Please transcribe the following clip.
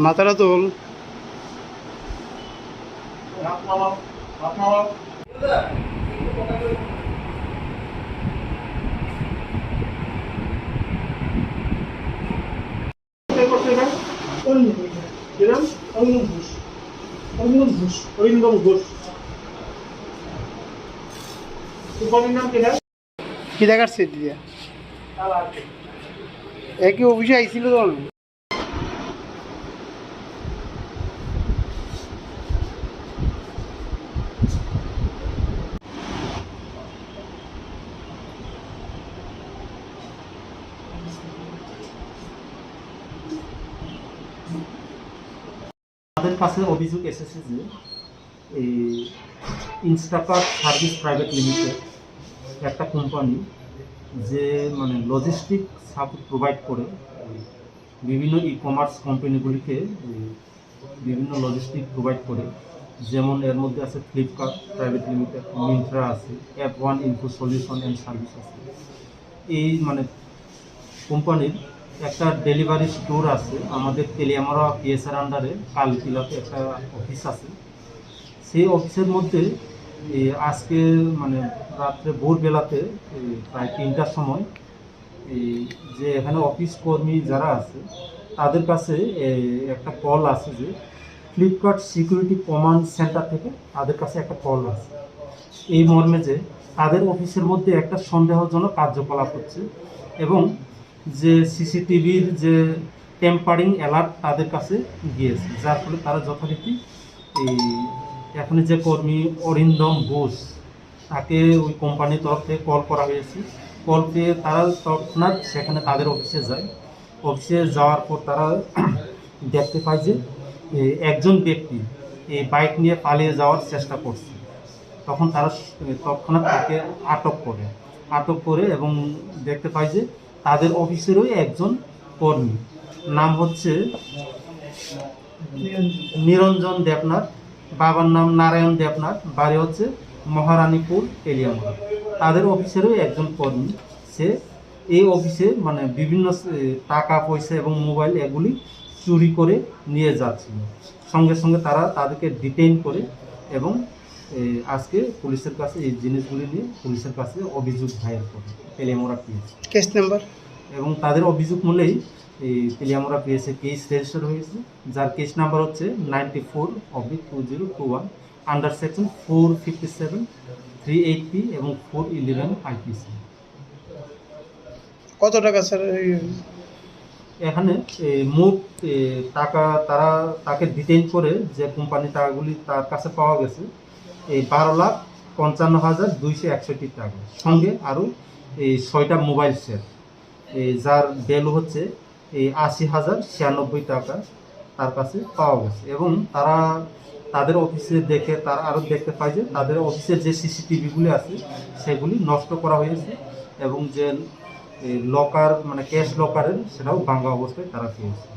মাথাটা তোল। কি দেখাচ্ছে দিয়া একই অফিসে আইছিল তখন। আমাদের কাছে অভিযোগ এসেছে যে এই ইনস্টাকার্ট সার্ভিস প্রাইভেট লিমিটেড একটা কোম্পানি যে মানে লজিস্টিক সাপোর্ট প্রোভাইড করে বিভিন্ন ই কমার্স কোম্পানিগুলিকে বিভিন্ন লজিস্টিক প্রোভাইড করে, যেমন এর মধ্যে আছে ফ্লিপকার্ট প্রাইভেট লিমিটেড, মিন্ত্রা আছে, F1 info solution and service আছে। এই মানে কোম্পানির একটা ডেলিভারি স্টোর আছে আমাদের তেলিয়ামারা পিএসআর আন্ডারে কালকিলাতে একটা অফিস আছে। সেই অফিসের মধ্যে আজকে মানে রাত্রে ভোরবেলাতে প্রায় 3টার সময় যে এখানে অফিস কর্মী যারা আছে তাদের কাছে একটা কল আছে যে ফ্লিপকার্ট সিকিউরিটি কমান্ড সেন্টার থেকে তাদের কাছে একটা কল আছে এই মর্মে যে তাদের অফিসের মধ্যে একটা সন্দেহজনক কার্যকলাপ হচ্ছে এবং যে সিসিটিভির যে টেম্পারিং অ্যালার্ট তাদের কাছে গিয়েছে, যার ফলে তারা যথারীতি এই এখানে যে কর্মী অরিন্দম ঘোষ তাকে ওই কোম্পানির তরফ থেকে কল করা হয়েছে। কল পেয়ে তারা তৎক্ষণাৎ সেখানে তাদের অফিসে যায়। অফিসে যাওয়ার পর তারা দেখতে পায় যে একজন ব্যক্তি এই বাইক নিয়ে পালিয়ে যাওয়ার চেষ্টা করছে। তখন তারা তৎক্ষণাৎ তাকে আটক করে এবং দেখতে পায় যে তাদের অফিসেরই একজন কর্মী, নাম হচ্ছে নিরঞ্জন দেবনাথ, বাবার নাম নারায়ণ দেবনাথ, বাড়ি হচ্ছে মহারানীপুর তেলিয়ামুড়া। তাদের অফিসেরই একজন কর্মী। সে এই অফিসে মানে বিভিন্ন টাকা পয়সা এবং মোবাইল এগুলি চুরি করে নিয়ে যাচ্ছিল। সঙ্গে সঙ্গে তারা তাদেরকে ডিটেইন করে এবং আজকে পুলিশের কাছে এই জিনিসগুলি নিয়ে পুলিশের কাছে অভিযোগ দায়ের করে তেলিয়ামুড়া পিএস কেস নাম্বার এবং তাদের অভিযোগ মূলেই এই তেলিয়ামুড়া পিএসে কেস রেজিস্টার হয়েছে, যার কেস নাম্বার হচ্ছে 94/2021 আন্ডার সেকশন 457, 380 এবং 411 আইপিসি। কত টাকা স্যার? এখানে মোট টাকা তারা তাকে ডিটেইন করে যে কোম্পানি টাকাগুলি তার কাছে পাওয়া গেছে এই 12,55,261 টাকা, সঙ্গে আরও এই 6টা মোবাইল সেট যার ভ্যালু হচ্ছে এই 80,096 টাকা তার কাছে পাওয়া গেছে। এবং তারা তাদের অফিসে দেখে তারা আরও দেখতে পায় যে তাদের অফিসের যে সিসিটিভিগুলি আছে সেগুলি নষ্ট করা হয়েছে এবং যে লকার মানে ক্যাশ লকারের সেটাও ভাঙা অবস্থায় তারা পেয়েছে।